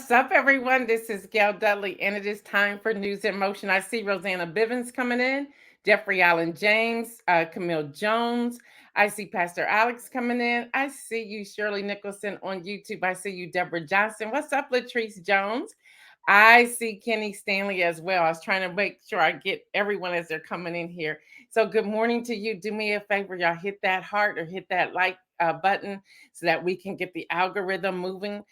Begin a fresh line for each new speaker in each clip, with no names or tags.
What's up, everyone? This is Gail Dudley, and it is time for News in Motion. I see Rosanna Bivens coming in, Jeffrey Allen James, Camille Jones. I see Pastor Alex coming in. I see you, Shirley Nicholson, on YouTube. I see you, Deborah Johnson. What's up, Latrice Jones? I see Kenny Stanley as well. I was trying to make sure I get everyone as they're coming in here. So, good morning to you. Do me a favor, y'all hit that heart or hit that like button so that we can get the algorithm moving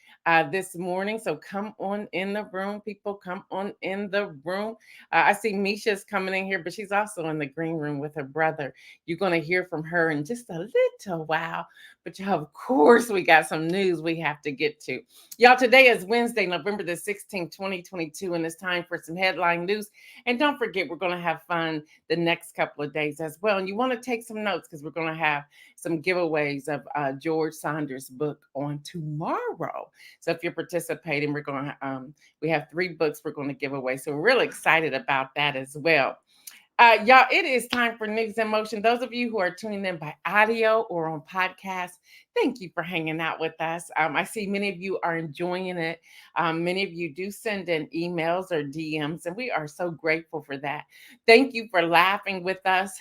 this morning. So come on in the room, people. Come on in the room. I see Misha's coming in here, but she's also in the green room with her brother. You're going to hear from her in just a little while. But y'all, of course, we got some news we have to get to. Y'all, today is Wednesday, November the 16th, 2022, and it's time for some headline news. And don't forget, we're going to have fun the next couple of days as well. And you want to take some notes because we're going to have some giveaways of George Saunders' book on tomorrow. So if you're participating, we have 3 books we're going to give away. So we're really excited about that as well. Y'all, it is time for News in Motion. Those of you who are tuning in by audio or on podcast, thank you for hanging out with us. I see many of you are enjoying it. Many of you do send in emails or DMs, and we are so grateful for that. Thank you for laughing with us.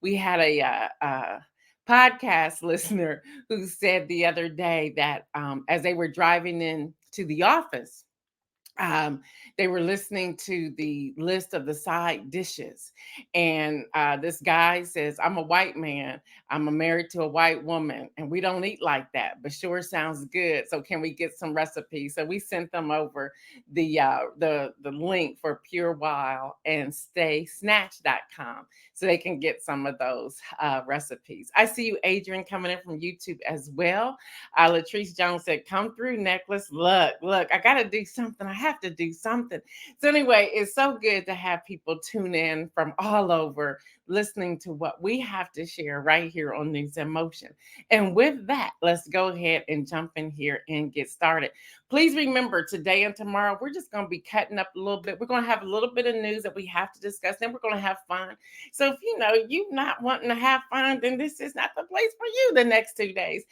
We had a podcast listener who said the other day that as they were driving in to the office, um, they were listening to the list of the side dishes. And this guy says, I'm a white man. I'm married to a white woman, and we don't eat like that, but sure sounds good. So can we get some recipes? So we sent them over the link for Pure Wild and StaySnatch.com so they can get some of those recipes. I see you, Adrian, coming in from YouTube as well. Latrice Jones said, come through, necklace. Look, I got to do something. I have to do something. So anyway, it's so good to have people tune in from all over listening to what we have to share right here on News in Motion. And with that, let's go ahead and jump in here and get started. Please remember, today and tomorrow, we're just going to be cutting up a little bit. We're going to have a little bit of news that we have to discuss. Then we're going to have fun. So if you're not wanting to have fun, then this is not the place for you the next 2 days.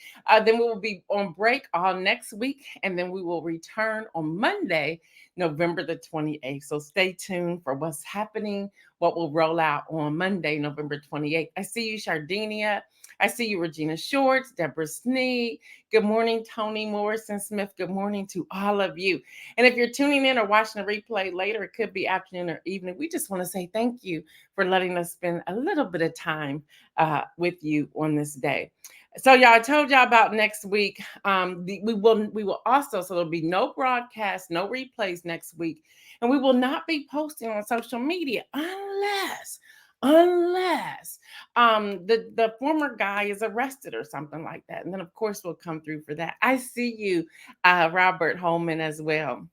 Then we will be on break all next week, and then we will return on Monday, November the 28th. So stay tuned for what's happening, what will roll out on Monday, November 28th. I see you, Shardinia. I see you, Regina Shorts, Deborah Sneed. Good morning, Tony Morrison Smith. Good morning to all of you. And if you're tuning in or watching a replay later, it could be afternoon or evening. We just want to say thank you for letting us spend a little bit of time with you on this day. So y'all, I told y'all about next week. We will also, so there'll be no broadcast, no replays next week, and we will not be posting on social media unless the former guy is arrested or something like that. And then of course we'll come through for that. I see you, Robert Holman, as well.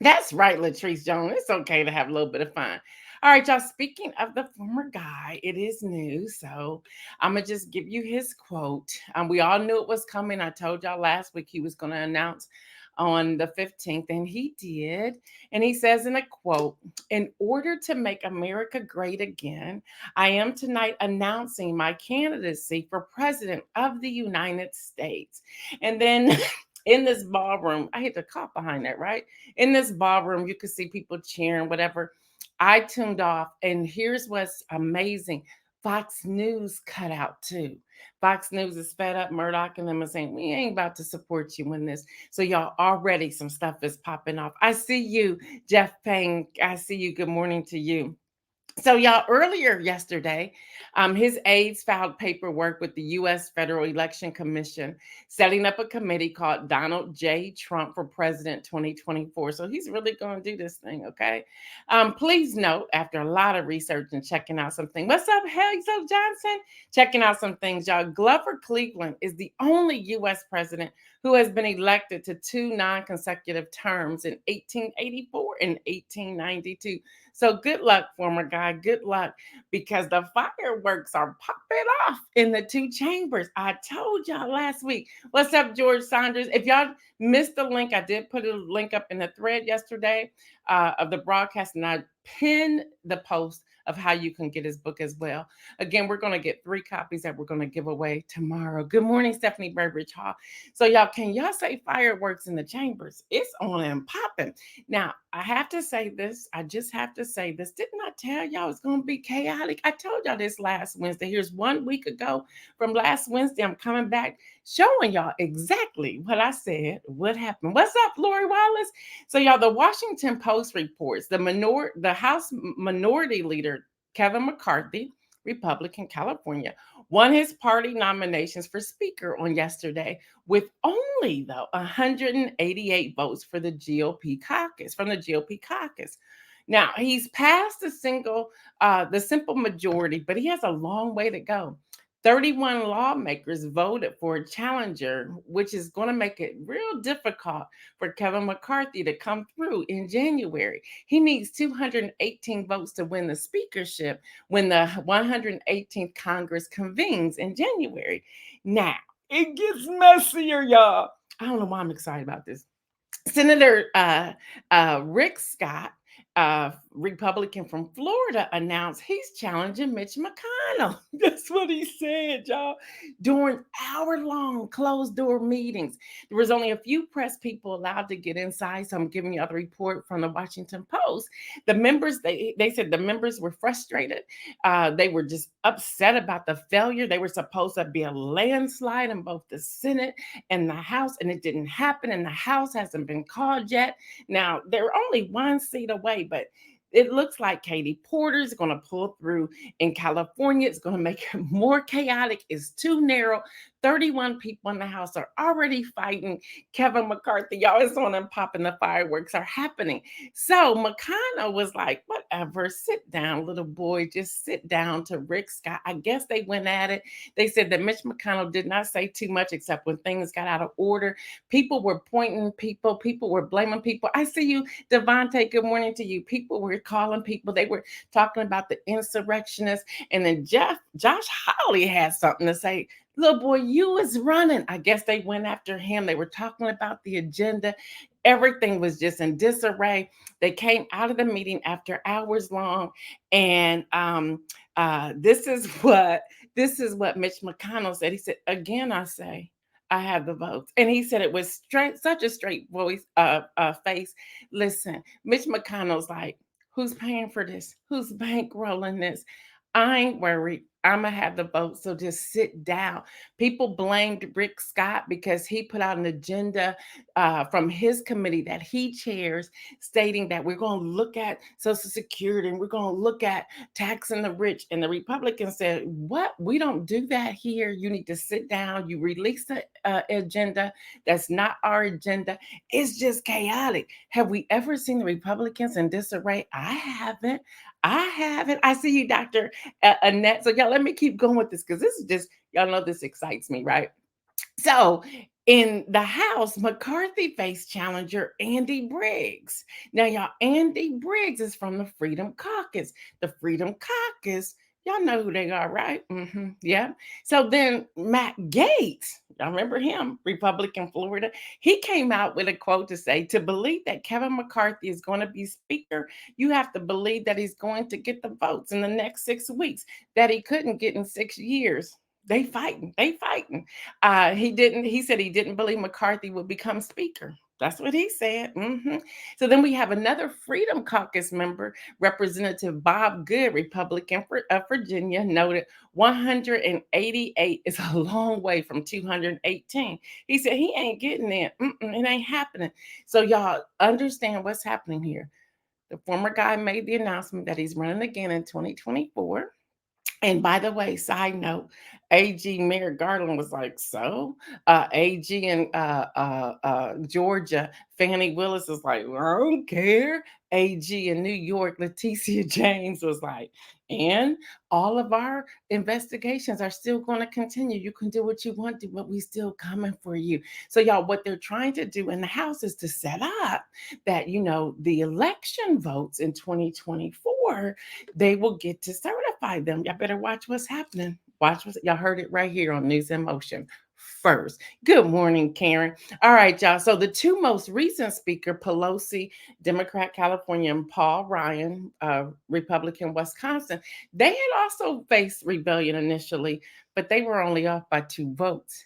That's right, Latrice Jones. It's okay to have a little bit of fun. All right, y'all. Speaking of the former guy, it is news. So I'm going to just give you his quote. We all knew it was coming. I told y'all last week he was going to announce on the 15th, and he did. And he says in a quote, in order to make America great again, I am tonight announcing my candidacy for president of the United States. And then in this ballroom, I hit the cop behind that, right? In this ballroom, you could see people cheering, whatever. I tuned off, and here's what's amazing. Fox News cut out too. Fox News is fed up. Murdoch and them are saying, we ain't about to support you in this. So y'all, already some stuff is popping off. I see you, Jeff Payne. I see you. Good morning to you. So y'all, earlier yesterday, his aides filed paperwork with the U.S. Federal Election Commission, setting up a committee called Donald J. Trump for President 2024. So he's really going to do this thing, okay? Please note, after a lot of research and checking out some things, what's up, Hazel Johnson? Checking out some things, y'all. Glover Cleveland is the only U.S. president who has been elected to 2 non-consecutive terms in 1884 and 1892. So good luck, former guy. Good luck, because the fireworks are popping off in the 2 chambers. I told y'all last week. What's up, George Saunders? If y'all missed the link, I did put a link up in the thread yesterday of the broadcast, and I pinned the post of how you can get his book as well. Again, we're going to get 3 copies that we're going to give away tomorrow. Good morning, Stephanie Burbridge Hall. So y'all, can y'all say fireworks in the chambers? It's on and popping. Now, I have to say this. I just have to say this. Didn't I tell y'all it's going to be chaotic? I told y'all this last Wednesday. Here's 1 week ago from last Wednesday. I'm coming back showing y'all exactly what I said, what happened. What's up, Lori Wallace? So y'all, the Washington Post reports the House Minority Leader, Kevin McCarthy, Republican, California, won his party nominations for Speaker on yesterday with only, though, 188 votes for the GOP caucus, from the GOP caucus. Now, he's passed the simple majority, but he has a long way to go. 31 lawmakers voted for a challenger, which is going to make it real difficult for Kevin McCarthy to come through in January. He needs 218 votes to win the speakership when the 118th Congress convenes in January. Now, it gets messier, y'all. I don't know why I'm excited about this. Senator Rick Scott, Republican from Florida, announced he's challenging Mitch McConnell. That's what he said, y'all, during hour-long closed-door meetings. There was only a few press people allowed to get inside, so I'm giving you the report from the Washington Post. The members, they said the members were frustrated. They were just upset about the failure. They were supposed to be a landslide in both the Senate and the House, and it didn't happen, and the House hasn't been called yet. Now, they're only 1 seat away, but it looks like Katie Porter's going to pull through in California. It's going to make it more chaotic. It's too narrow. 31 people in the House are already fighting Kevin McCarthy. Y'all, it's on and popping. The fireworks are happening. So McConnell was like, whatever, sit down, little boy, just sit down, to Rick Scott. I guess they went at it. They said that Mitch McConnell did not say too much except when things got out of order. People were pointing people were blaming people. I see you, Devontae, good morning to you. People were calling people. They were talking about the insurrectionists. And then Josh Hawley had something to say. Little boy, you was running. I guess they went after him. They were talking about the agenda. Everything was just in disarray. They came out of the meeting after hours long. And this is what Mitch McConnell said. He said, again, I say, I have the votes. And he said it was such a straight voice, face. Listen, Mitch McConnell's like, who's paying for this? Who's bankrolling this? I ain't worried. I'm going to have the vote. So just sit down. People blamed Rick Scott because he put out an agenda from his committee that he chairs, stating that we're going to look at Social Security and we're going to look at taxing the rich. And the Republicans said, what? We don't do that here. You need to sit down. You release the agenda. That's not our agenda. It's just chaotic. Have we ever seen the Republicans in disarray? I haven't. I see you, Dr. Annette. So y'all, let me keep going with this because this is just, y'all know this excites me, right? So in the House, McCarthy faced challenger Andy Briggs. Now, y'all, Andy Briggs is from the Freedom Caucus. The Freedom Caucus, y'all know who they are, right? Yeah. So then Matt Gaetz, y'all remember him, Republican Florida, he came out with a quote to say, to believe that Kevin McCarthy is going to be Speaker, you have to believe that he's going to get the votes in the next 6 weeks that he couldn't get in 6 years. They fighting. He said he didn't believe McCarthy would become Speaker. That's what he said. So then we have another Freedom Caucus member, Representative Bob Good, Republican of Virginia, noted 188 is a long way from 218. He said he ain't getting there. It ain't happening. So y'all understand what's happening here. The former guy made the announcement that he's running again in 2024. And by the way, side note, AG Merrick Garland was like, so? AG in Georgia, Fannie Willis was like, well, I don't care. AG in New York, Leticia James was like, and all of our investigations are still going to continue. You can do what you want to, but we still coming for you. So y'all, what they're trying to do in the House is to set up that, the election votes in 2024, they will get to certify them. Y'all better watch what's happening. Y'all heard it right here on NewsInMotion. first. Good morning, Karen. All right, y'all. So the two most recent speaker, Pelosi, Democrat California, and Paul Ryan, Republican Wisconsin, they had also faced rebellion initially, but they were only off by 2 votes.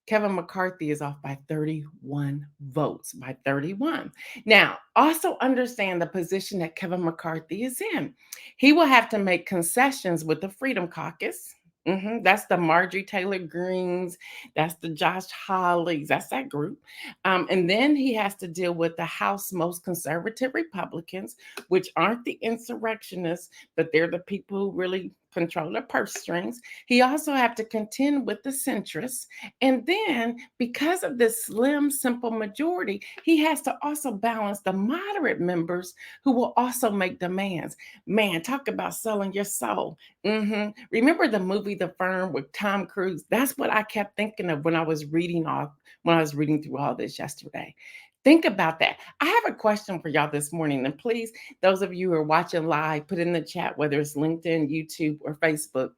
Kevin McCarthy is off by 31 votes, by 31. Now, also understand the position that Kevin McCarthy is in. He will have to make concessions with the Freedom Caucus. That's the Marjorie Taylor Greens, that's the Josh Hawleys, that's that group. And then he has to deal with the House most conservative Republicans, which aren't the insurrectionists, but they're the people who really control the purse strings. He also have to contend with the centrists, and then, because of this slim, simple majority, he has to also balance the moderate members who will also make demands. Man, talk about selling your soul. Remember the movie The Firm with Tom Cruise? That's what I kept thinking of when I was reading through all this yesterday. Think about that. I have a question for y'all this morning, and please, those of you who are watching live, put in the chat whether it's LinkedIn, YouTube, or Facebook.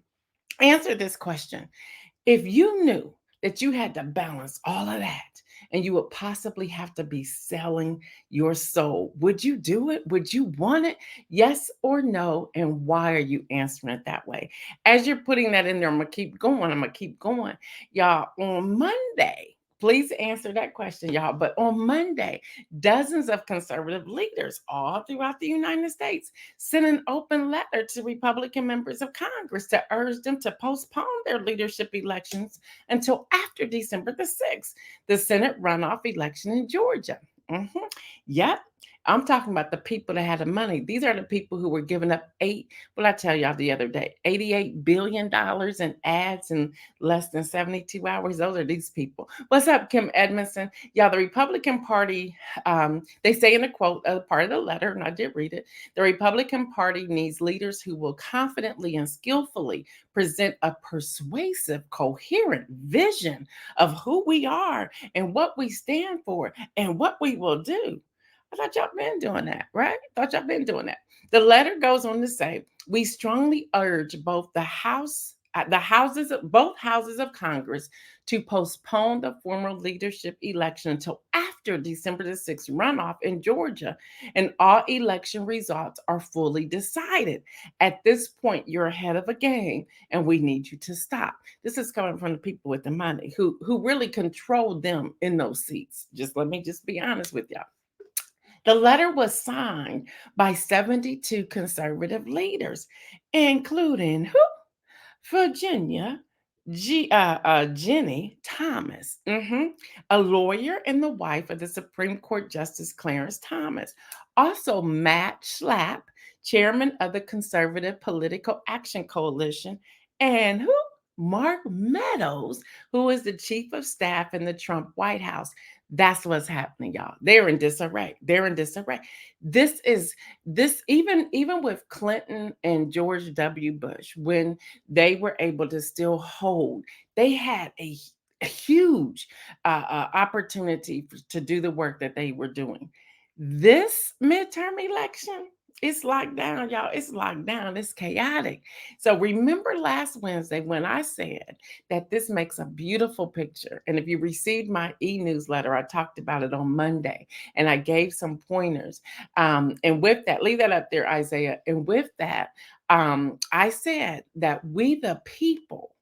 Answer this question. If you knew that you had to balance all of that and you would possibly have to be selling your soul, would you do it? Would you want it? Yes or no? And why are you answering it that way? As you're putting that in there, I'm going to keep going. Y'all, on Monday, please answer that question, y'all. But on Monday, dozens of conservative leaders all throughout the United States sent an open letter to Republican members of Congress to urge them to postpone their leadership elections until after December the 6th, the Senate runoff election in Georgia. Mhm. Yep. I'm talking about the people that had the money. These are the people who were giving up what I tell y'all the other day, $88 billion in ads in less than 72 hours. Those are these people. What's up, Kim Edmondson? Y'all, the Republican Party, they say in a quote, part of the letter, and I did read it, the Republican Party needs leaders who will confidently and skillfully present a persuasive, coherent vision of who we are and what we stand for and what we will do. I thought y'all been doing that, right? Thought y'all been doing that. The letter goes on to say, we strongly urge both houses of Congress to postpone the former leadership election until after December the 6th runoff in Georgia and all election results are fully decided. At this point, you're ahead of the game and we need you to stop. This is coming from the people with the money who really control them in those seats. Let me be honest with y'all. The letter was signed by 72 conservative leaders, including who? Virginia Jenny Thomas, a lawyer and the wife of the Supreme Court Justice Clarence Thomas. Also, Matt Schlapp, chairman of the Conservative Political Action Coalition, and who? Mark Meadows, who is the chief of staff in the Trump White House. That's what's happening, y'all. They're in disarray. Even with Clinton and George W. Bush, when they were able to still hold, they had a huge opportunity to do the work that they were doing. This midterm election, it's locked down, y'all. It's locked down. It's chaotic. So remember last Wednesday when I said that this makes a beautiful picture. And if you received my e-newsletter, I talked about it on Monday and I gave some pointers. And with that, leave that up there, Isaiah. And with that, I said that we the people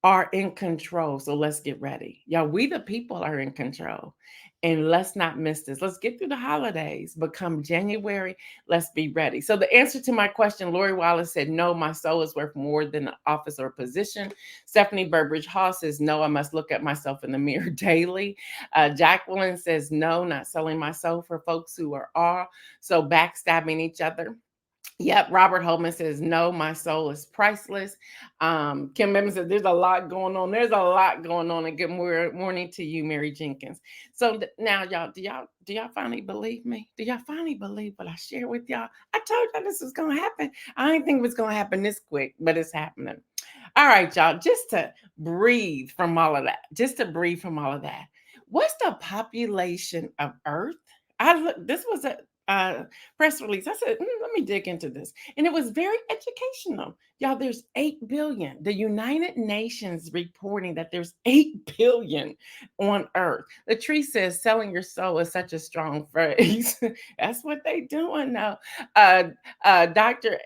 are in control. So let's get ready. Y'all, we the people are in control. And let's not miss this. Let's get through the holidays. But come January, let's be ready. So the answer to my question, Lori Wallace said, no, my soul is worth more than an office or position. Stephanie Burbridge Hall says, no, I must look at myself in the mirror daily. Jacqueline says, no, not selling my soul for folks who are all so backstabbing each other. Yep, Robert Holman says, no, my soul is priceless. Kim Memon says, there's a lot going on. There's a lot going on. And good morning to you, Mary Jenkins. So now, y'all, do y'all finally believe me? Do y'all finally believe what I share with y'all? I told y'all this was going to happen. I didn't think it was going to happen this quick, but it's happening. All right, y'all, just to breathe from all of that. What's the population of Earth? This was a press release. I said, let me dig into this. And it was very educational. Y'all, there's 8 billion. The United Nations reporting that there's 8 billion on earth. Latrice says selling your soul is such a strong phrase. That's what they doing now. Uh, Pastor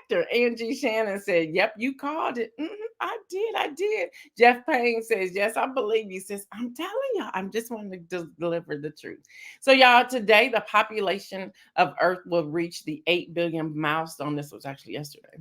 Dr. Angie Shannon said, yep, you called it. I did. Jeff Payne says, yes, I believe you. Says, I'm telling y'all, I'm just wanting to deliver the truth. So, y'all, today the population of Earth will reach the 8 billion milestone. This was actually yesterday.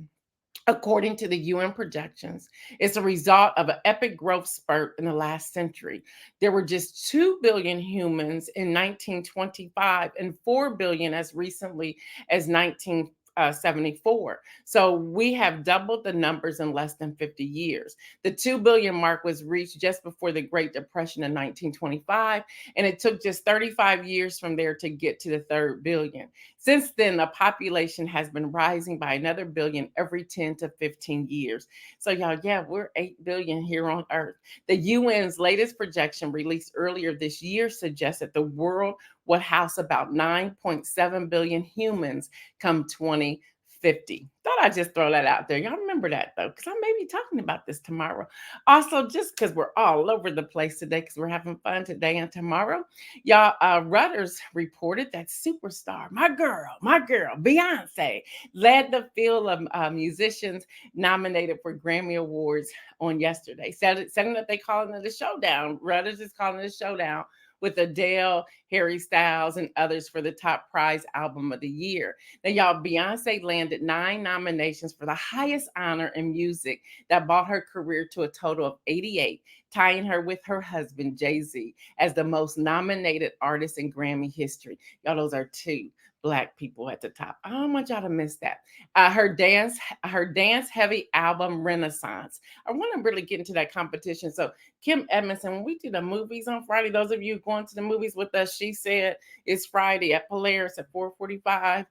According to the UN projections, it's a result of an epic growth spurt in the last century. There were just 2 billion humans in 1925 and 4 billion as recently as 1974. So we have doubled the numbers in less than 50 years. The 2 billion mark was reached just before the Great Depression in 1925, and it took just 35 years from there to get to the 3rd billion. Since then, the population has been rising by another billion every 10 to 15 years. So, y'all, yeah, we're 8 billion here on Earth. The UN's latest projection released earlier this year suggests that the world will house about 9.7 billion humans come 2050. Thought I'd just throw that out there. Y'all remember that, though, because I may be talking about this tomorrow. Also, just because we're all over the place today, because we're having fun today and tomorrow, y'all, Reuters reported that superstar, my girl, Beyonce, led the field of musicians nominated for Grammy Awards on yesterday. Setting that they calling it a showdown. Reuters is calling it a showdown with Adele, Harry Styles, and others for the top prize album of the year. Now, y'all, Beyonce landed 9 nominations for the highest honor in music that brought her career to a total of 88, tying her with her husband, Jay-Z, as the most nominated artist in Grammy history. Y'all, those are 2 Black people at the top. I don't want y'all to miss that. Her dance-heavy album, Renaissance. I want to really get into that competition. So Kim Edmondson, when we do the movies on Friday, those of you going to the movies with us, she said it's Friday at Polaris at 4:45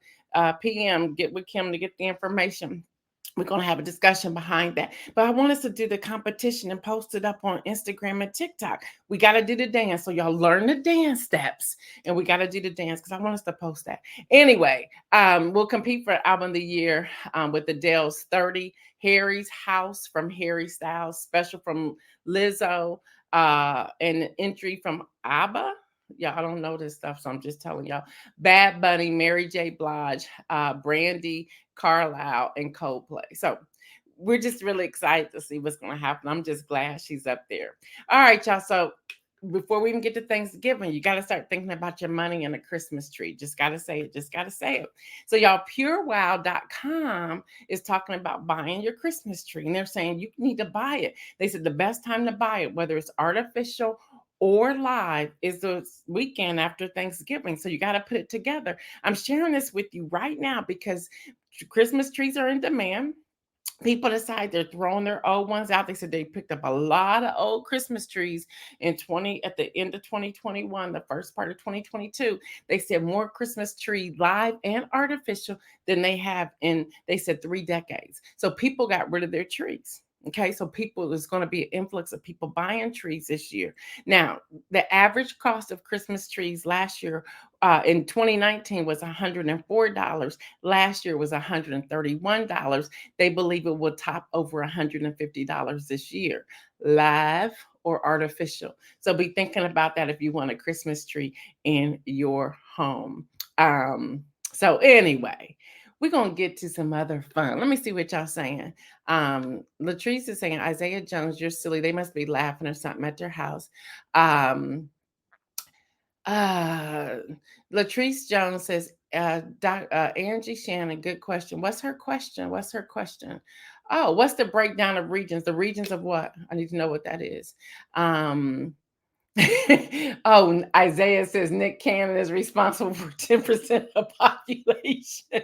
p.m. Get with Kim to get the information. We're going to have a discussion behind that. But I want us to do the competition and post it up on Instagram and TikTok. We got to do the dance. So y'all learn the dance steps. And we got to do the dance because I want us to post that. Anyway, we'll compete for Album of the Year with Adele's 30, Harry's House from Harry Styles, Special from Lizzo, and an entry from ABBA. Y'all don't know this stuff, so I'm just telling y'all. Bad Bunny, Mary J. Blige, Brandy Carlisle, and Coldplay. So we're just really excited to see what's going to happen. I'm just glad she's up there. All right, y'all. So before we even get to Thanksgiving, you got to start thinking about your money and a Christmas tree. Just got to say it. So y'all, purewow.com is talking about buying your Christmas tree. And they're saying you need to buy it. They said the best time to buy it, whether it's artificial or live, is the weekend after Thanksgiving. So you got to put it together. I'm sharing this with you right now because Christmas trees are in demand. People decide they're throwing their old ones out. They said they picked up a lot of old Christmas trees at the end of 2021, the first part of 2022. They said more Christmas tree live and artificial than they have in, they said, 3 decades. So people got rid of their trees. Okay, so there's going to be an influx of people buying trees this year. Now, the average cost of Christmas trees last year in 2019 was $104. Last year was $131. They believe it will top over $150 this year, live or artificial. So be thinking about that if you want a Christmas tree in your home. So anyway, we're going to get to some other fun. Let me see what y'all saying. Latrice is saying, Isaiah Jones, you're silly. They must be laughing or something at their house. Latrice Jones says, Angie Shannon, good question. What's her question? Oh, what's the breakdown of regions? The regions of what? I need to know what that is. Oh, Isaiah says Nick Cannon is responsible for 10% of population.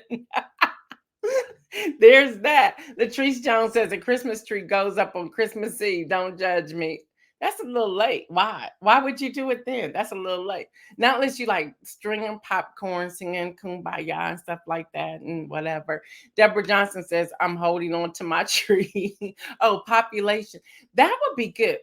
There's that. Latrice Jones says a Christmas tree goes up on Christmas Eve. Don't judge me. That's a little late. Why? Why would you do it then? That's a little late. Not unless you like stringing popcorn, singing Kumbaya and stuff like that and whatever. Deborah Johnson says, I'm holding on to my tree. Oh, population. That would be good.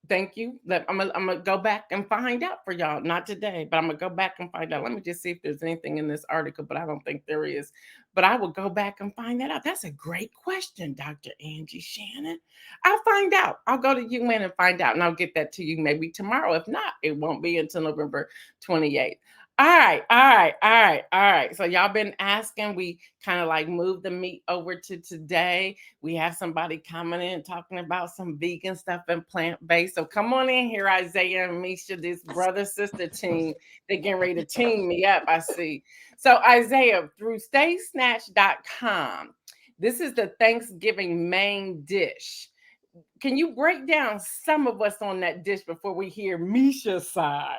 Thank you. I'm gonna go back and find out for y'all. Not today, but I'm gonna go back and find out. Let me just see if there's anything in this article, but I don't think there is. But I will go back and find that out. That's a great question, Dr. Angie Shannon. I'll find out. I'll go to UN and find out, and I'll get that to you maybe tomorrow. If not, it won't be until November 28th. All right, all right, all right, all right. So y'all been asking. We kind of like moved the meat over to today. We have somebody coming in talking about some vegan stuff and plant-based. So come on in here, Isaiah and Misha, this brother-sister team. They're getting ready to team me up, I see. So Isaiah, through staysnatch.com, this is the Thanksgiving main dish. Can you break down some of what's on that dish before we hear Misha's side?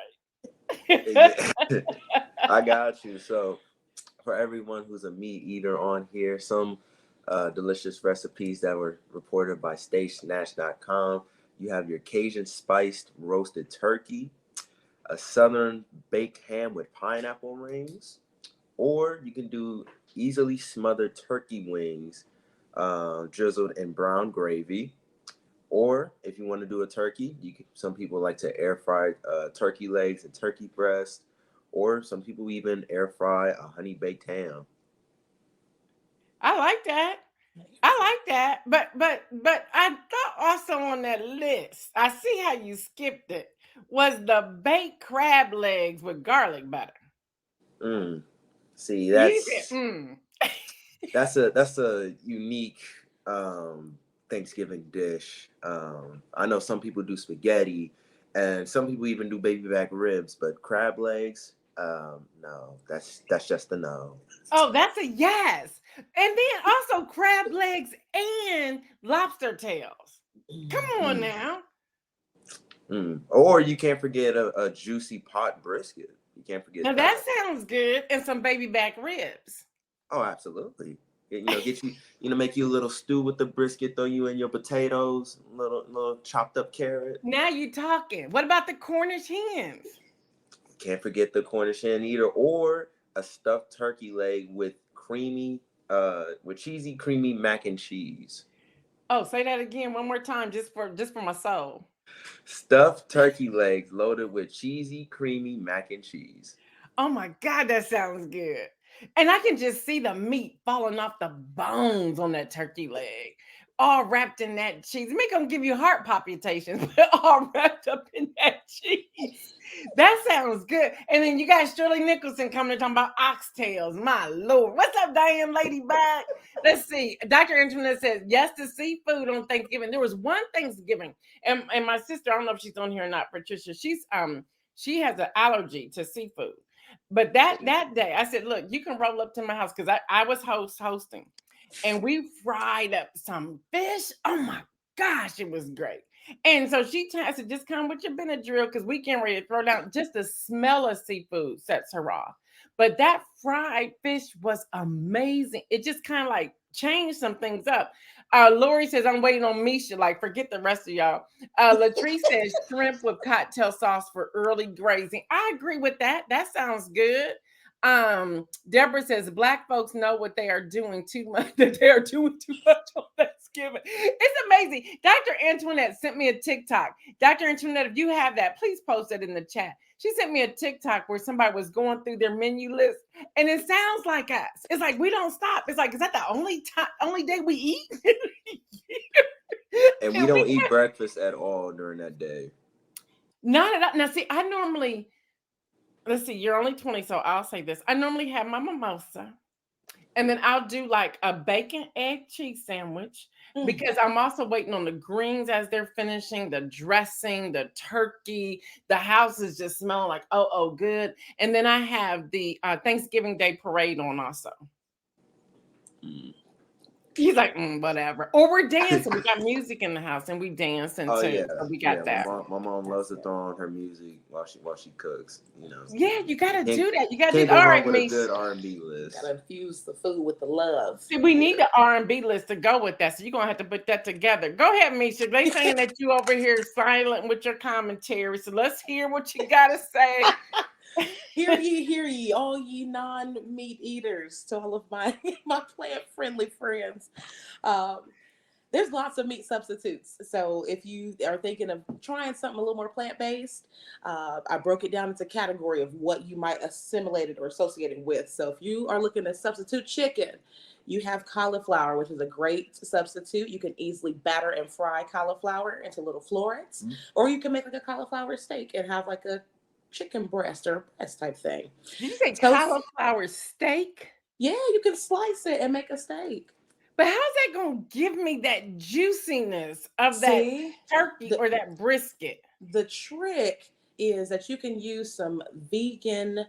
I got you. So for everyone who's a meat eater on here, some delicious recipes that were reported by StateSnatch.com. You have your Cajun spiced roasted turkey, a southern baked ham with pineapple rings, or you can do easily smothered turkey wings drizzled in brown gravy. Or if you want to do a turkey, some people like to air fry turkey legs and turkey breast, or some people even air fry a honey baked ham.
I like that. I like that. But I thought also on that list, I see how you skipped it, was the baked crab legs with garlic butter.
Mm. See,
You said,
that's a unique Thanksgiving dish. I know some people do spaghetti, and some people even do baby back ribs, but crab legs, no, that's just a no.
Oh, that's a yes. And then also crab legs and lobster tails. Come on
Mm.
now.
Mm. Or you can't forget a juicy pot brisket. You can't
Now
forget
that
that.
sounds good. And some baby back ribs.
Oh, absolutely. Get you, make you a little stew with the brisket. Throw you in your potatoes, little chopped up carrot.
Now you're talking. What about the Cornish hens?
Can't forget the Cornish hen eater or a stuffed turkey leg with cheesy creamy mac and cheese.
Oh, say that again one more time, just for my soul.
Stuffed turkey legs loaded with cheesy creamy mac and cheese.
Oh my God, that sounds good. And I can just see the meat falling off the bones on that turkey leg, all wrapped in that cheese. It may gonna give you heart palpitations, but all wrapped up in that cheese. That sounds good. And then you got Shirley Nicholson coming and talking about oxtails. My Lord. What's up, Diane Ladybug? Let's see. Dr. Internet says yes to seafood on Thanksgiving. There was one Thanksgiving, and my sister, I don't know if she's on here or not, Patricia. She has an allergy to seafood. But that day, I said, "Look, you can roll up to my house because I was hosting, and we fried up some fish. Oh my gosh, it was great." And so I said, "Just come with your Benadryl because we getting ready to throw down." Just the smell of seafood sets her off. But that fried fish was amazing. It just kind of like changed some things up. Lori says, "I'm waiting on Misha." Like, forget the rest of y'all. Latrice says shrimp with cocktail sauce for early grazing. I agree with that. That sounds good. Deborah says black folks know what they are doing too much, that they are doing too much on Thanksgiving. It's amazing. Dr. Antoinette sent me a TikTok. Dr. Antoinette, if you have that, please post it in the chat. She sent me a TikTok where somebody was going through their menu list, and it sounds like us. It's like we don't stop. It's like, is that the only day we eat?
And we don't eat breakfast at all during that day.
Not at all. Now, see, I normally, let's see, you're only 20, so I'll say this. I normally have my mimosa, and then I'll do like a bacon, egg, cheese sandwich because I'm also waiting on the greens as they're finishing, the dressing, the turkey. The house is just smelling like, oh, good. And then I have the Thanksgiving Day parade on also.
Mm.
He's like, whatever. Or we're dancing. We got music in the house and we dancing
Oh
too.
yeah,
So we got that.
My mom loves to throw on her music while she cooks.
Yeah, you gotta
can't,
do that. You gotta do
can't
that.
go
All
wrong
right,
with a
me.
good R&B list.
Gotta infuse the food with the love.
See, we need the R&B list to go with that. So you're gonna have to put that together. Go ahead, Misha. They saying that you over here silent with your commentary. So let's hear what you gotta say.
Hear ye, all ye non-meat eaters, to all of my plant-friendly friends. There's lots of meat substitutes. So if you are thinking of trying something a little more plant-based, I broke it down into category of what you might assimilate it or associate it with. So if you are looking to substitute chicken, you have cauliflower, which is a great substitute. You can easily batter and fry cauliflower into little florets, or you can make like a cauliflower steak and have like a chicken breast or breast type thing.
Did you say
So
cauliflower steak?
yeah, you can slice it and make a steak.
But how's that gonna give me that juiciness of that
See,
turkey
the,
or that brisket?
the trick is that you can use some vegan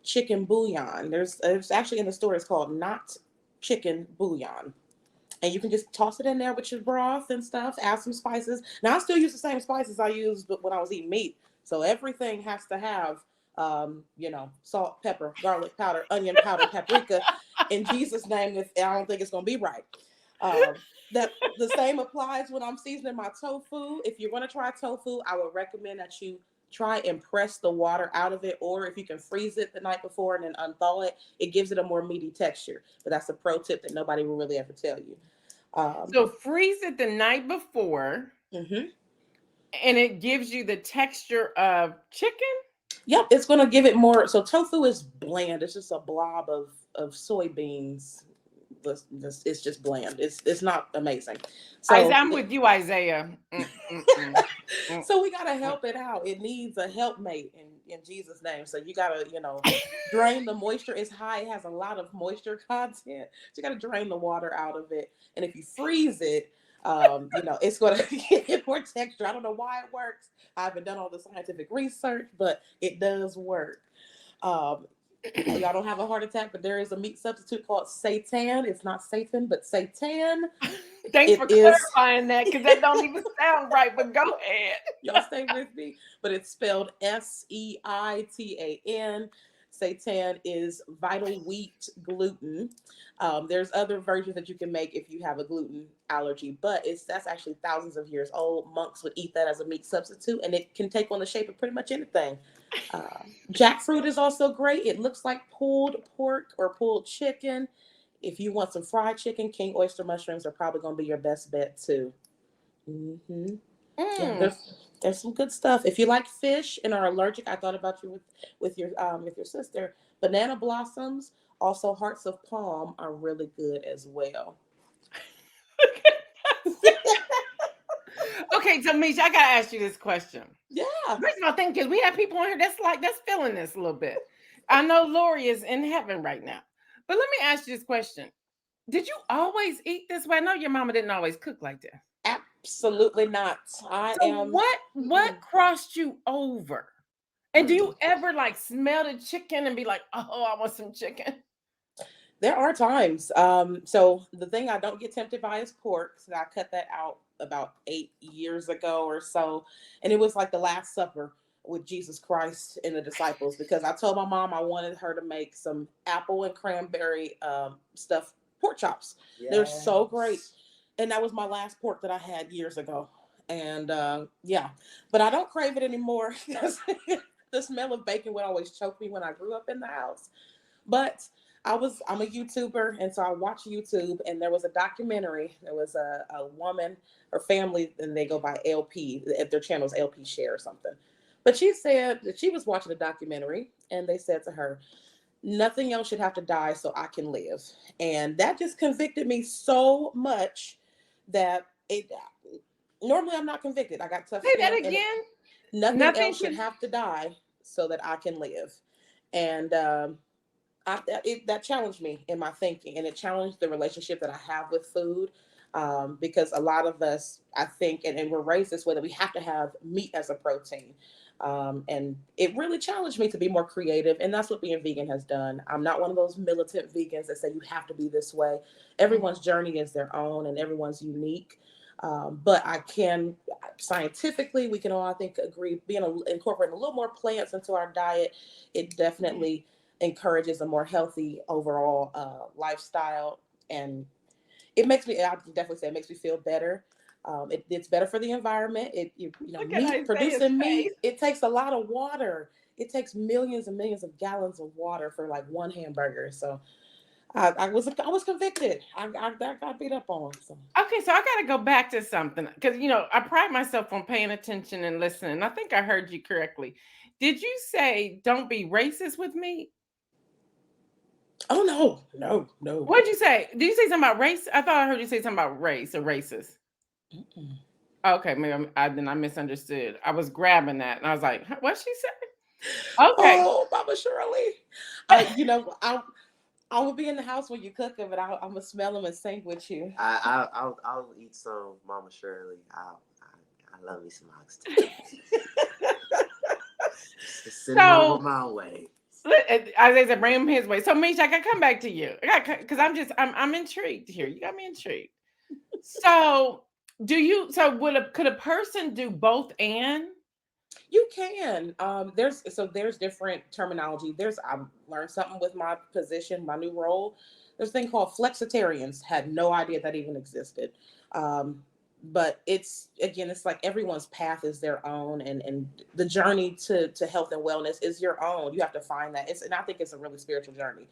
chicken bouillon. There's actually in the store, it's called not chicken bouillon. And you can just toss it in there with your broth and stuff, add some spices. Now I still use the same spices I used when I was eating meat. So everything has to have salt, pepper, garlic powder, onion powder, paprika. In Jesus' name, I don't think it's gonna be right. That the same applies when I'm seasoning my tofu. If you're gonna try tofu, I would recommend that you try and press the water out of it, or if you can freeze it the night before and then unthaw it, it gives it a more meaty texture. But that's a pro tip that nobody will really ever tell you.
So freeze it the night before,
Mhm.
and it gives you the texture of chicken.
Yep, it's gonna give it more. So tofu is bland. It's just a blob of soybeans. It's just bland. It's not amazing. So
I'm with you, Isaiah.
so we gotta help it out. It needs a helpmate in Jesus' name. So you gotta, drain the moisture. It's high, it has a lot of moisture content. So you gotta drain the water out of it. And if you freeze it, it's gonna get more texture. I don't know why it works. I haven't done all the scientific research, but it does work. Y'all don't have a heart attack, but there is a meat substitute called seitan. It's not Satan, but seitan.
Thanks for clarifying that, because that don't even sound right, but go ahead.
Y'all stay with me. But it's spelled Seitan. Seitan is vital wheat gluten. There's other versions that you can make if you have a gluten allergy, but that's actually thousands of years old. Monks would eat that as a meat substitute, and it can take on the shape of pretty much anything. Jackfruit is also great. It looks like pulled pork or pulled chicken. If you want some fried chicken, king oyster mushrooms are probably going to be your best bet too. Mm-hmm. Yeah, there's some good stuff. If you like fish and are allergic, I thought about you with your sister. Banana blossoms, also hearts of palm, are really good as well.
Okay, so Misha, I gotta ask you this question.
Yeah.
First of all, thank you. We have people on here that's feeling this a little bit. I know Lori is in heaven right now, but let me ask you this question: did you always eat this way? I know your mama didn't always cook like this.
Absolutely not.
What crossed you over? And do you ever like smell the chicken and be like, oh, I want some chicken?
There are times. So the thing I don't get tempted by is pork. So I cut that out about 8 years ago or so. And it was like the Last Supper with Jesus Christ and the disciples, because I told my mom I wanted her to make some apple and cranberry stuffed pork chops. Yes. They're so great. And that was my last pork that I had years ago. And but I don't crave it anymore. The smell of bacon would always choke me when I grew up in the house. But I'm a YouTuber, and so I watch YouTube, and there was a documentary. There was a woman, her family, and they go by LP. Their channel is LP Share or something. But she said that she was watching a documentary, and they said to her, nothing else should have to die so I can live. And that just convicted me so much that normally I'm not convicted. I got tough skin.
Say that again.
Nothing else should have to die so that I can live. And that challenged me in my thinking, and it challenged the relationship that I have with food, because a lot of us, I think, and we're raised this way, that we have to have meat as a protein. And it really challenged me to be more creative, and that's what being vegan has done. I'm not one of those militant vegans that say you have to be this way. Everyone's journey is their own, and everyone's unique. But I can, scientifically, we can all, I think, agree, incorporating a little more plants into our diet, it definitely encourages a more healthy overall lifestyle. And I definitely say it makes me feel better. It's better for the environment. Producing meat, it takes a lot of water. It takes millions and millions of gallons of water for like one hamburger. So I was convicted. I got beat up on. So.
Okay, so I got to go back to something because I pride myself on paying attention and listening. I think I heard you correctly. Did you say don't be racist with me?
Oh no.
What did you say? Did you say something about race? I thought I heard you say something about race or racist.
Mm-mm.
Okay, maybe I misunderstood. I was grabbing that and I was like, huh, what'd she say? Okay.
Oh, Mama Shirley. I will be in the house when you cook them, but I'm gonna smell them and sing with you.
I'll eat some, Mama Shirley. I love me some oxtail. Just send them over my way.
Isaiah said, bring him his way. So, Misha, I got to come back to you. Because I'm intrigued here. You got me intrigued. So, could a person do both and?
You can. There's different terminology. I've learned something with my position, my new role. There's a thing called flexitarians. Had no idea that even existed. But it's like everyone's path is their own, and the journey to health and wellness is your own. You have to find that. And I think it's a really spiritual journey.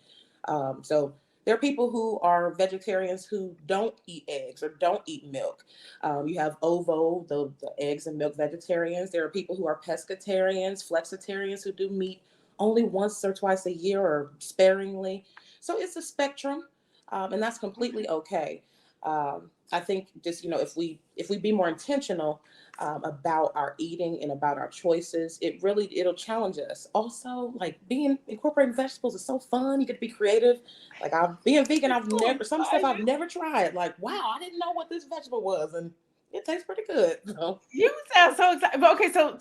So there are people who are vegetarians who don't eat eggs or don't eat milk. You have ovo, the eggs and milk vegetarians. There are people who are pescatarians, flexitarians who do meat only once or twice a year or sparingly. So it's a spectrum, and that's completely okay. I think just if we be more intentional about our eating and about our choices, it'll challenge us. Also, like incorporating vegetables is so fun. You get to be creative. Like being vegan, some stuff I've never tried. Like, wow, I didn't know what this vegetable was, and it tastes pretty good. So.
You sound so excited. Okay, so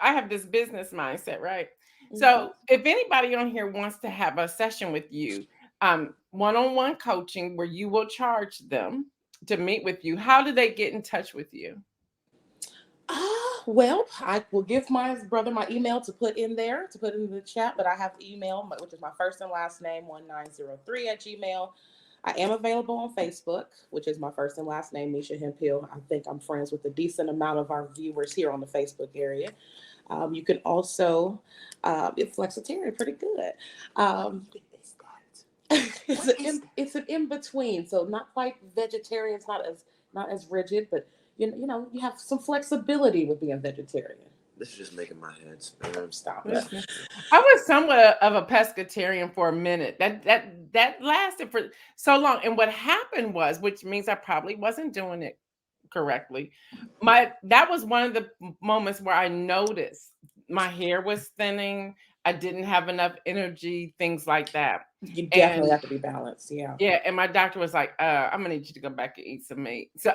I have this business mindset, right?
Mm-hmm.
So if anybody on here wants to have a session with you, one-on-one coaching where you will charge them to meet with you, how do they get in touch with you?
Well, I will give my brother my email to put in the chat, but I have the email, which is my first and last name, 1903 at Gmail. I am available on Facebook, which is my first and last name, Misha Hemphill. I think I'm friends with a decent amount of our viewers here on the Facebook area. You can also, it's flexitarian, pretty good. It's an in between, so not quite vegetarian. It's not as rigid, but you have some flexibility with being vegetarian.
This is just making my head spin.
Stop.
I was somewhat of a pescatarian for a minute. That lasted for so long, and what happened was, which means I probably wasn't doing it correctly. That was one of the moments where I noticed my hair was thinning. I didn't have enough energy, things like that.
You definitely have to be balanced. Yeah.
Yeah. And my doctor was like, I'm gonna need you to go back and eat some meat. So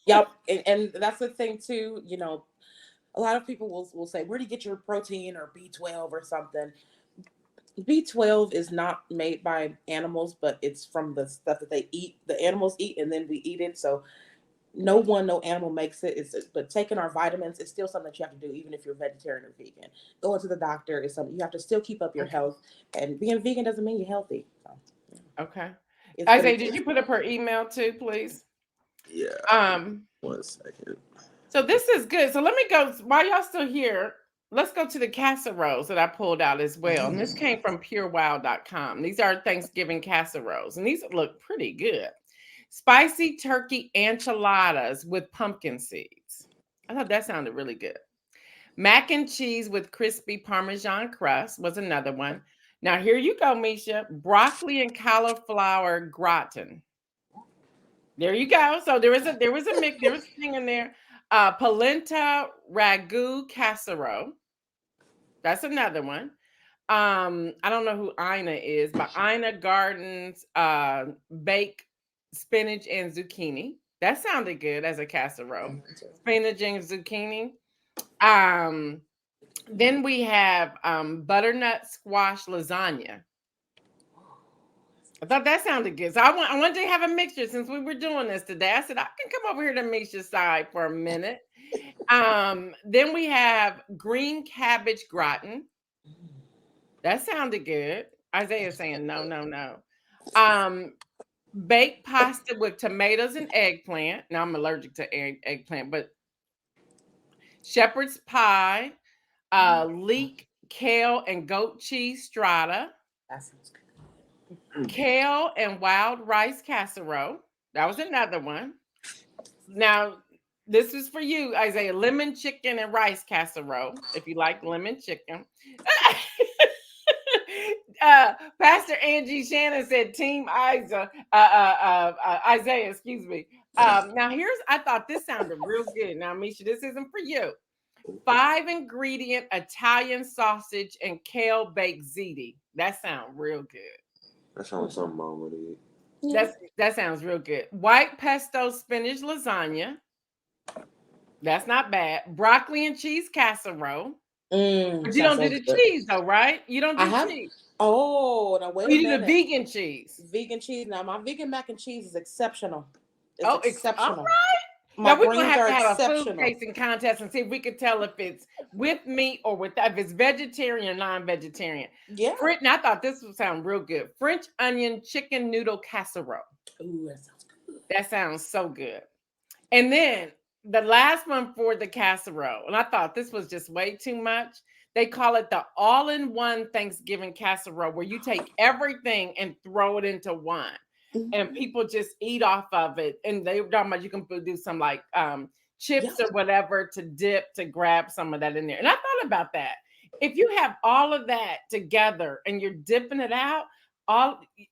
yep. And that's the thing too, a lot of people will say, where do you get your protein or B12 or something? B12 is not made by animals, but it's from the stuff that they eat, the animals eat, and then we eat it. So no animal makes it. But taking our vitamins is still something that you have to do, even if you're vegetarian or vegan. Going to the doctor is something you have to still keep up your health. And being vegan doesn't mean you're healthy. So, yeah.
Okay. Isaiah, did you put up her email too, please?
Yeah. 1 second.
So this is good. So let me go, while y'all still here, let's go to the casseroles that I pulled out as well. And this came from purewild.com. These are Thanksgiving casseroles, and these look pretty good. Spicy turkey enchiladas with pumpkin seeds. I thought that sounded really good. Mac and cheese with crispy Parmesan crust was another one. Now here you go, Misha. Broccoli and cauliflower gratin. There you go. So there was a mix, there was a thing in there. Polenta ragu casserole. That's another one. I don't know who Ina is, but Ina Gardens baked spinach and zucchini. That sounded good as a casserole. Spinach and zucchini. Then we have butternut squash lasagna. I thought that sounded good. So I wanted to have a mixture since we were doing this today. I said, I can come over here to Misha's side for a minute. Then we have green cabbage gratin. That sounded good. Isaiah's saying no. Baked pasta with tomatoes and eggplant. Now I'm allergic to eggplant, but shepherd's pie, leek, kale, and goat cheese strata.
That sounds good.
kale and wild rice casserole. That was another one. Now, this is for you, Isaiah. Lemon chicken and rice casserole, if you like lemon chicken. Pastor Angie Shannon said Team Isaiah, excuse me. Now I thought this sounded real good. Now, Misha, this isn't for you. 5-ingredient Italian sausage and kale baked ziti. That sounds real good.
That sounds something I would eat.
Yeah.
That sounds real good. White pesto spinach lasagna. That's not bad. Broccoli and cheese casserole. But you don't do the cheese though, right? You don't do cheese.
Oh, now wait a
You do
minute.
the vegan cheese.
Vegan cheese. Now my vegan mac and cheese is exceptional. It's
Oh,
exceptional.
All right.
My
Now we're gonna
greens are
have a food
exceptional.
tasting contest and see if we can tell if it's with meat or without, if it's vegetarian or non-vegetarian.
Yeah.
And I thought this would sound real good. French onion chicken noodle casserole.
Ooh, that sounds good.
That sounds so good. And then the last one for the casserole, and I thought this was just way too much. They call it the all-in-one Thanksgiving casserole, where you take everything and throw it into one. And people just eat off of it. And they were talking about you can do some like chips or whatever to dip, to grab some of that in there. And I thought about that. If you have all of that together and you're dipping it out,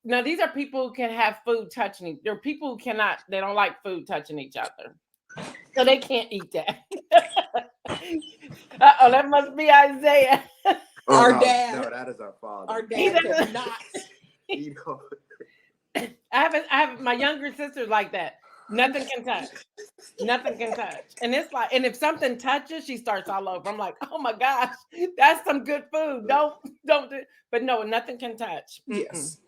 now these are people who can have food touching. There are people who cannot, they don't like food touching each other. So they can't eat that. Uh-oh, that must be Isaiah.
Our dad.
No, that is our father.
Our dad could not.
You know.
I have my younger sister's like that. Nothing can touch. Nothing can touch. And it's like, and if something touches, she starts all over. I'm like, oh my gosh, that's some good food. Don't do. But no, nothing can touch.
Yes.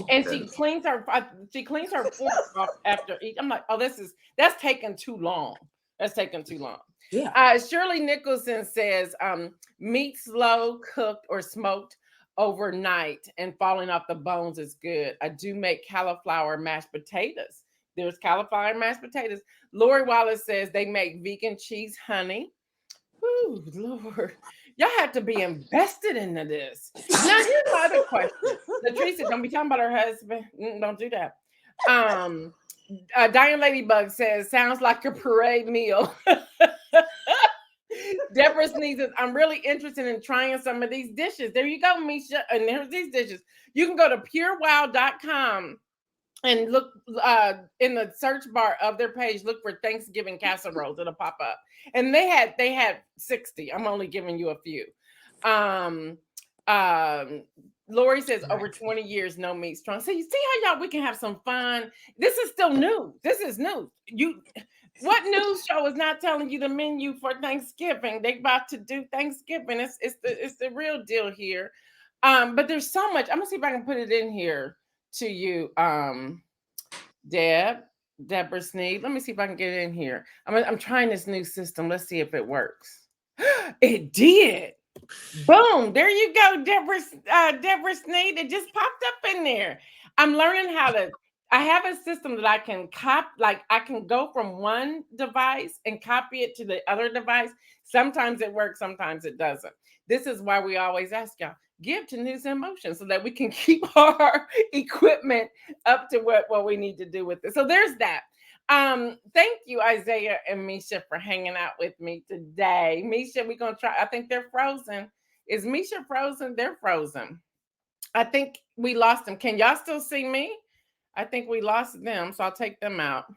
And she cleans her fork off after each. I'm like, oh, that's taking too long. That's taking too long.
Yeah.
Shirley Nicholson says, meat slow cooked or smoked overnight and falling off the bones is good. I do make cauliflower mashed potatoes. There's cauliflower mashed potatoes. Lori Wallace says they make vegan cheese honey. Ooh, Lord. Y'all have to be invested into this. Now, here's my other question. Latrice, don't be talking about her husband. Don't do that. Diane Ladybug says, sounds like a parade meal. Deborah sneezes. I'm really interested in trying some of these dishes. There you go, Misha. And here's these dishes. You can go to purewow.com and look in the search bar of their page, look for Thanksgiving casseroles. It'll pop up. And they had 60. I'm only giving you a few. Lori says over 20 years, no meat strong. So you see how y'all we can have some fun. This is still new. This is new. What news show is not telling you the menu for Thanksgiving? They about to do Thanksgiving. It's the real deal here. But there's so much. I'm gonna see if I can put it in here to you, Deborah Sneed. Let me see if I can get it in here. I'm trying this new system. Let's see if it works. It did. Boom! There you go, Deborah Sneed. It just popped up in there. I'm learning how to. I have a system that I can I can go from one device and copy it to the other device. Sometimes it works, sometimes it doesn't. This is why we always ask y'all, give to NewsInMotion so that we can keep our equipment up to what we need to do with it. So there's that. Thank you, Isaiah and Misha, for hanging out with me today. Misha, we're gonna try. I think they're frozen. Is Misha frozen? They're frozen. I think we lost them. Can y'all still see me? I think we lost them, so I'll take them out.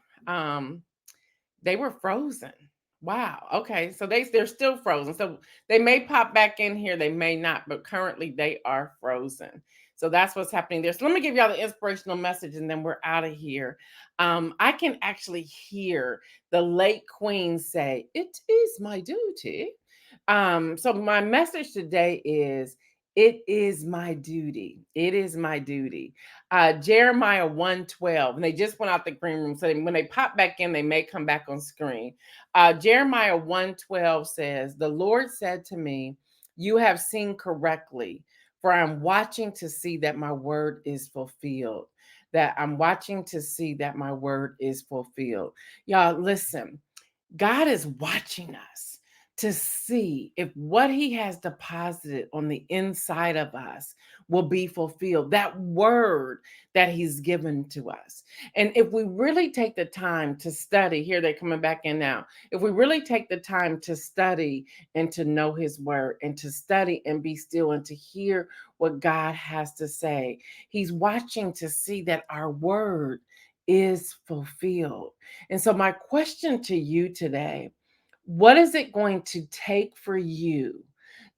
They were frozen. Wow. Okay, so they're still frozen. So they may pop back in here, they may not, but currently they are frozen. So that's what's happening there. So let me give y'all the inspirational message and then we're out of here. I can actually hear the late Queen say, "It is my duty." So my message today is, it is my duty. It is my duty. Jeremiah 1:12, and they just went out the green room. So when they pop back in, they may come back on screen. Jeremiah 1:12 says, the Lord said to me, you have seen correctly, for I'm watching to see that my word is fulfilled. That I'm watching to see that my word is fulfilled. Y'all, listen, God is watching us to see if what he has deposited on the inside of us will be fulfilled, that word that he's given to us. And if we really take the time to study, here they're coming back in now. If we really take the time to study and to know his word and to study and be still and to hear what God has to say, he's watching to see that our word is fulfilled. And so my question to you today, what is it going to take for you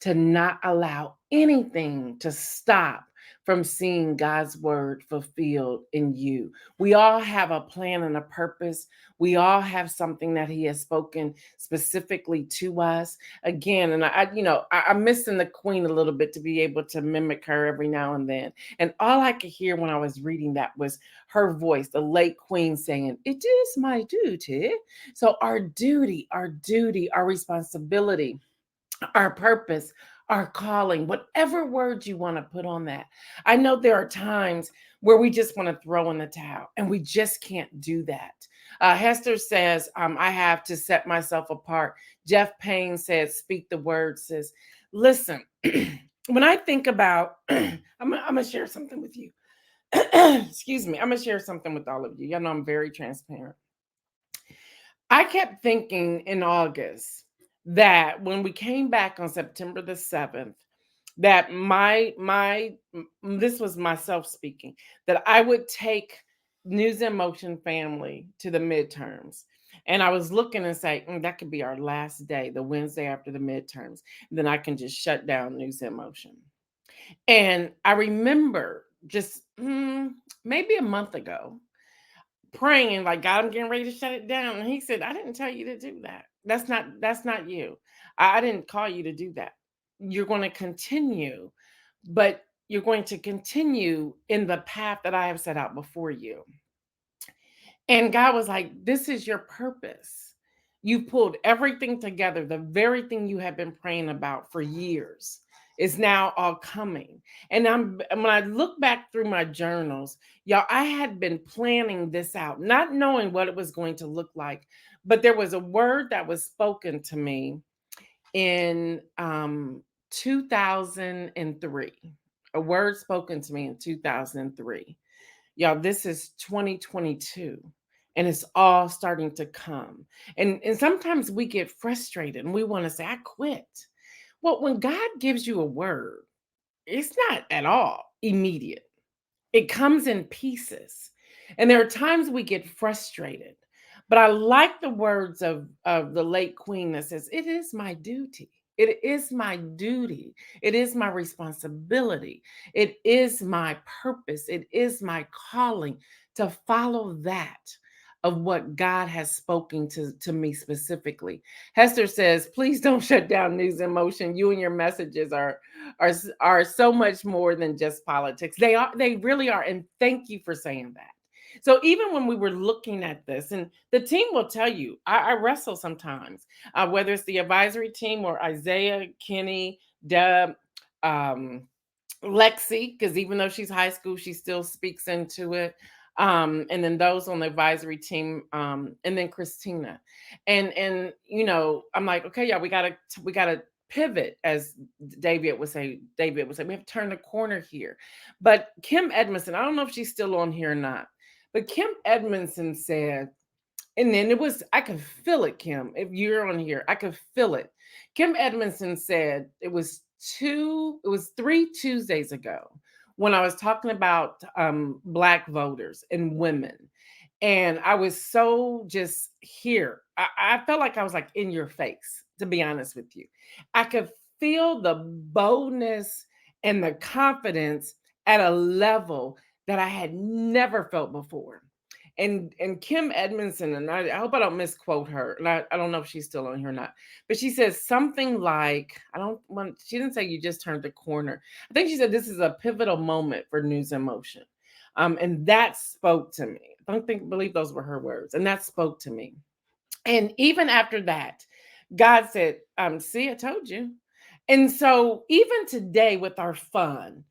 to not allow anything to stop from seeing God's word fulfilled in you? We all have a plan and a purpose. We all have something that he has spoken specifically to us. Again, and I'm missing the queen a little bit to be able to mimic her every now and then. And all I could hear when I was reading that was her voice, the late queen saying, "It is my duty." So our duty, our responsibility, our purpose, our calling, whatever word you want to put on that. I know there are times where we just want to throw in the towel and we just can't do that. Hester says, I have to set myself apart. Jeff Payne says, speak the word, says, listen, when I think about, I'm going to share something with you. Excuse me. I'm going to share something with all of you. Y'all know I'm very transparent. I kept thinking in August that when we came back on September the 7th, that this was myself speaking, that I would take NewsInMotion family to the midterms. And I was looking and say, that could be our last day, the Wednesday after the midterms. Then I can just shut down NewsInMotion. And I remember just maybe a month ago, praying like, God, I'm getting ready to shut it down. And he said, I didn't tell you to do that. That's not you. I didn't call you to do that. You're going to continue, but you're going to continue in the path that I have set out before you. And God was like, this is your purpose. You pulled everything together. The very thing you have been praying about for years is now all coming. And when I look back through my journals, y'all, I had been planning this out, not knowing what it was going to look like, but there was a word that was spoken to me in 2003, a word spoken to me in 2003. Y'all, this is 2022. And it's all starting to come. And sometimes we get frustrated and we want to say, I quit. Well, when God gives you a word, it's not at all immediate. It comes in pieces. And there are times we get frustrated. But I like the words of the late queen that says, it is my duty. It is my duty. It is my responsibility. It is my purpose. It is my calling to follow that of what God has spoken to me specifically. Hester says, please don't shut down NewsInMotion. You and your messages are so much more than just politics. They really are. And thank you for saying that. So even when we were looking at this, and the team will tell you, I wrestle sometimes, whether it's the advisory team or Isaiah, Kenny, Deb, Lexi, because even though she's high school, she still speaks into it. And then those on the advisory team, and then Christina. And I'm like, okay, y'all, we gotta pivot, as David would say, we have to turn the corner here. But Kim Edmondson, I don't know if she's still on here or not, but Kim Edmondson said, and then I could feel it, Kim, if you're on here, I could feel it. Kim Edmondson said it was 3 Tuesdays ago when I was talking about Black voters and women. And I was so just here. I felt like I was like in your face, to be honest with you. I could feel the boldness and the confidence at a level that I had never felt before. And Kim Edmondson, and I hope I don't misquote her, and I don't know if she's still on here or not, but she says something like, she didn't say you just turned the corner. I think she said this is a pivotal moment for NewsInMotion. And that spoke to me. I believe those were her words. And that spoke to me. And even after that, God said, see, I told you. And so even today with our fun,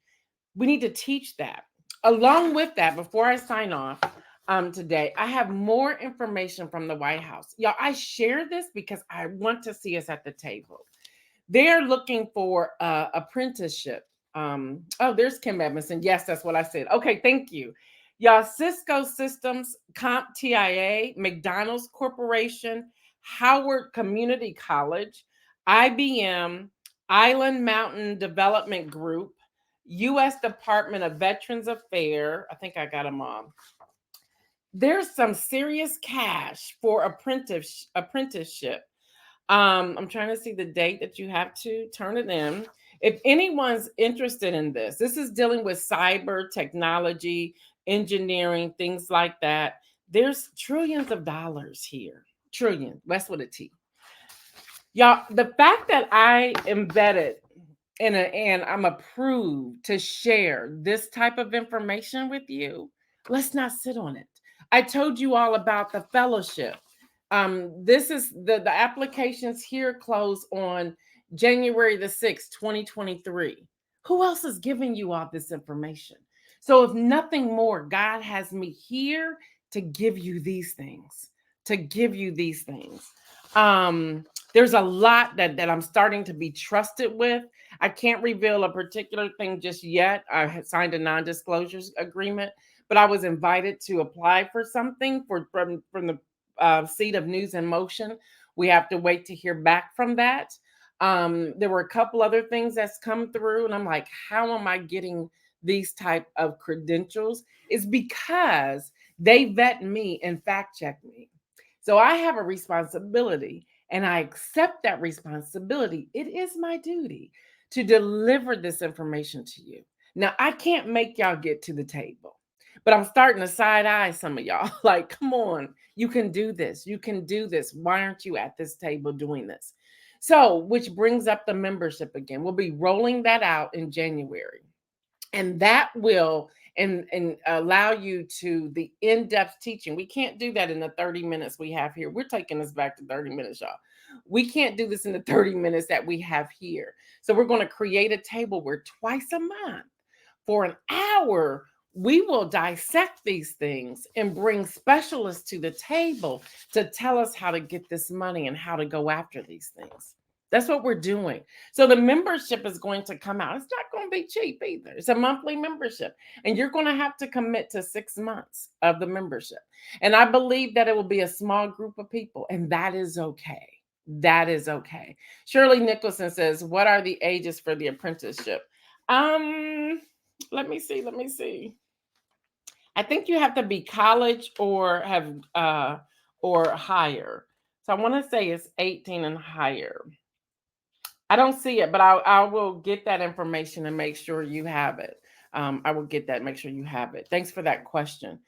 we need to teach that. Along with that, before I sign off, today. I have more information from the White House. Y'all, I share this because I want to see us at the table. They're looking for apprenticeship. Oh, there's Kim Edmondson. Yes, that's what I said. Okay, thank you. Y'all, Cisco Systems, CompTIA, McDonald's Corporation, Howard Community College, IBM, Island Mountain Development Group, U.S. Department of Veterans Affairs. I think I got them all. There's some serious cash for apprenticeship. I'm trying to see the date that you have to turn it in. If anyone's interested in this, this is dealing with cyber technology, engineering, things like that. There's trillions of dollars here. Trillion. That's with a T. Y'all, the fact that I am vetted and I'm approved to share this type of information with you, let's not sit on it. I told you all about the fellowship. This is the applications here close on January the 6th, 2023. Who else is giving you all this information? So if nothing more, God has me here to give you these things, to give you these things. There's a lot that I'm starting to be trusted with. I can't reveal a particular thing just yet. I had signed a non-disclosure agreement, but I was invited to apply for something from the seat of NewsInMotion. We have to wait to hear back from that. There were a couple other things that's come through, and I'm like, how am I getting these type of credentials? It's because they vet me and fact check me. So I have a responsibility, and I accept that responsibility. It is my duty to deliver this information to you. Now, I can't make y'all get to the table, but I'm starting to side eye some of y'all. Like, come on, you can do this. You can do this. Why aren't you at this table doing this? So, which brings up the membership again. We'll be rolling that out in January. And that will and allow you to the in-depth teaching. We can't do that in the 30 minutes we have here. We're taking this back to 30 minutes, y'all. We can't do this in the 30 minutes that we have here. So we're going to create a table where twice a month for an hour, we will dissect these things and bring specialists to the table to tell us how to get this money and how to go after these things. That's what we're doing. So the membership is going to come out. It's not going to be cheap either. It's a monthly membership. And you're going to have to commit to 6 months of the membership. And I believe that it will be a small group of people. And that is okay. That is okay. Shirley Nicholson says, what are the ages for the apprenticeship? Let me see. I think you have to be college or have or higher. So I want to say it's 18 and higher. I don't see it, but I will get that information and make sure you have it. I will get that, make sure you have it. Thanks for that question.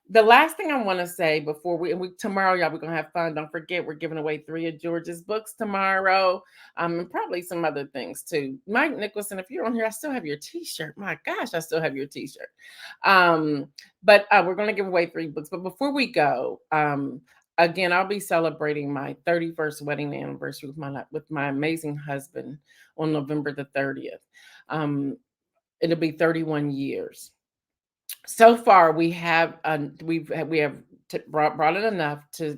The last thing I want to say before we tomorrow, y'all, we're gonna have fun. Don't forget, we're giving away 3 of George's books tomorrow, and probably some other things too. Mike Nicholson, if you're on here, I still have your T-shirt. My gosh, I still have your T-shirt. But we're gonna give away 3 books. But before we go, again, I'll be celebrating my 31st wedding anniversary with my amazing husband on November the 30th. It'll be 31 years. So far, we have brought in enough to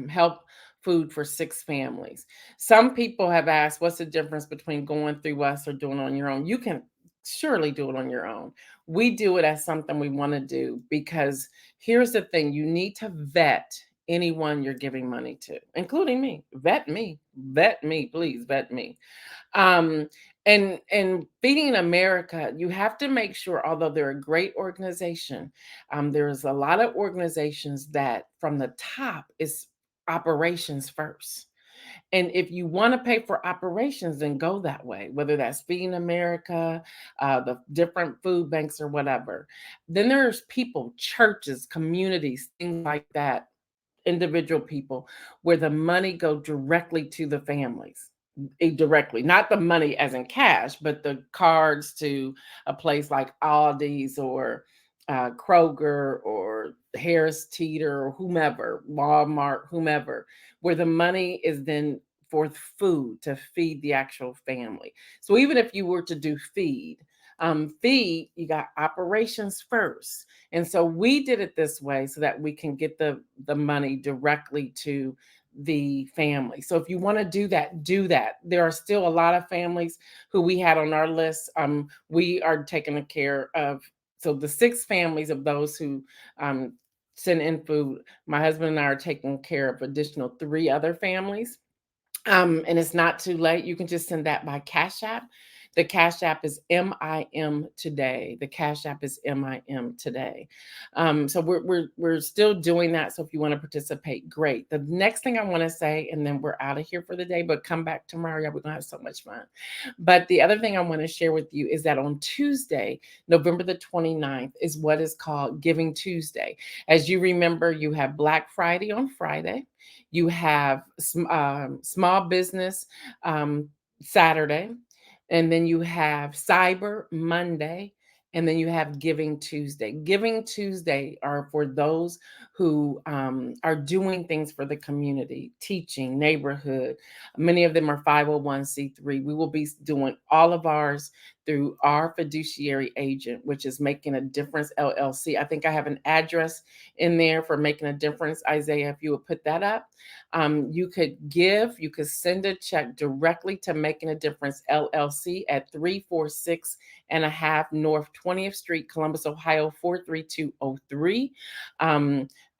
help food for 6 families. Some people have asked, what's the difference between going through us or doing it on your own? You can surely do it on your own. We do it as something we want to do because here's the thing: you need to vet anyone you're giving money to, including me. Vet me, please vet me. And Feeding America, you have to make sure, although they're a great organization, there's a lot of organizations that from the top is operations first. And if you want to pay for operations, then go that way, whether that's Feeding America, the different food banks or whatever. Then there's people, churches, communities, things like that, individual people, where the money go directly to the families. Directly, not the money as in cash, but the cards to a place like Aldi's or Kroger or Harris Teeter or whomever, Walmart, whomever, where the money is then for food to feed the actual family. So even if you were to do feed, feed, you got operations first. And so we did it this way so that we can get the money directly to the family. So if you want to do that, do that. There are still a lot of families who we had on our list. We are taking care of, so the 6 families of those who send in food, my husband and I are taking care of additional 3 other families. And it's not too late. You can just send that by Cash App. The Cash App is MIM Today. The Cash App is MIM Today. So we're still doing that. So if you want to participate, great. The next thing I want to say, and then we're out of here for the day, but come back tomorrow. Yeah, we're gonna have so much fun. But the other thing I want to share with you is that on Tuesday, November the 29th, is what is called Giving Tuesday. As you remember, you have Black Friday on Friday. You have small business Saturday, and then you have Cyber Monday, and then you have Giving Tuesday. Giving Tuesday are for those who are doing things for the community, teaching, neighborhood. Many of them are 501c3. We will be doing all of ours through our fiduciary agent, which is Making a Difference LLC. I think I have an address in there for Making a Difference. Isaiah, if you would put that up. You could give, you could send a check directly to Making a Difference LLC at 346 and a half North 20th Street, Columbus, Ohio, 43203.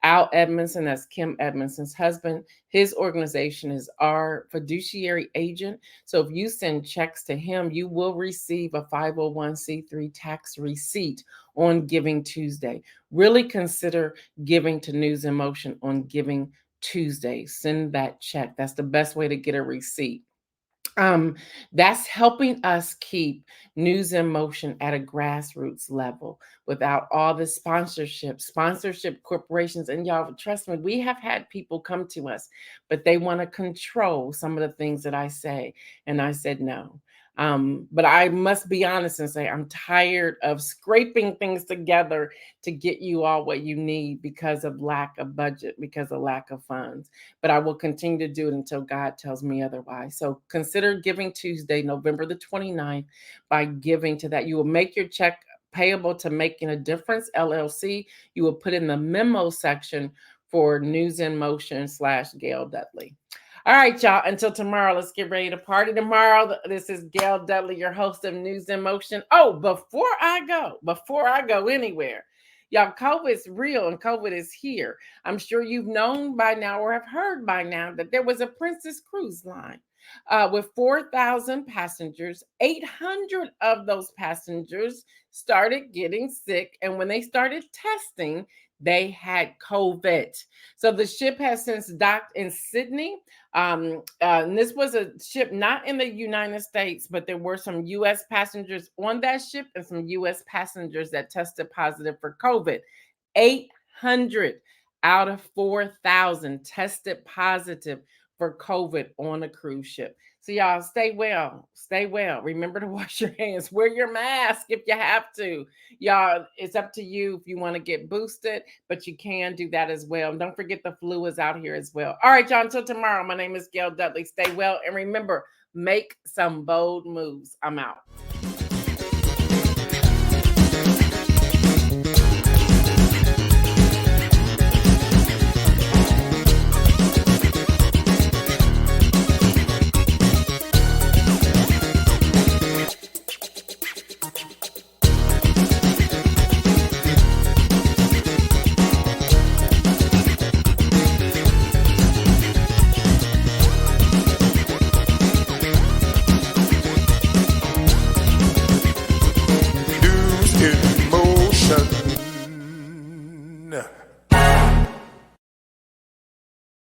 Al Edmondson, that's Kim Edmondson's husband, his organization is our fiduciary agent. So if you send checks to him, you will receive a 501c3 tax receipt on Giving Tuesday. Really consider giving to News in Motion on Giving Tuesday. Send that check. That's the best way to get a receipt. That's helping us keep News in Motion at a grassroots level without all the sponsorship corporations. And y'all, trust me, we have had people come to us, but they want to control some of the things that I say. And I said, no. But I must be honest and say, I'm tired of scraping things together to get you all what you need because of lack of budget, because of lack of funds. But I will continue to do it until God tells me otherwise. So consider Giving Tuesday, November the 29th, by giving to that. You will make your check payable to Making a Difference LLC. You will put in the memo section for News in Motion / Gail Dudley. All right, y'all, until tomorrow, let's get ready to party tomorrow. This is Gail Dudley, your host of News in Motion. Oh, before I go anywhere, y'all, COVID is real and COVID is here. I'm sure you've known by now or have heard by now that there was a Princess Cruise Line with 4,000 passengers. 800 of those passengers started getting sick. And when they started testing, they had COVID. So the ship has since docked in Sydney. And this was a ship not in the United States, but there were some U.S. passengers on that ship and some U.S. passengers that tested positive for COVID. 800 out of 4,000 tested positive for COVID on a cruise ship. So y'all stay well. Remember to wash your hands, wear your mask if you have to. Y'all, it's up to you if you want to get boosted, but you can do that as well. And don't forget the flu is out here as well. All right, y'all, until tomorrow, my name is Gail Dudley. Stay well. And remember, make some bold moves. I'm out.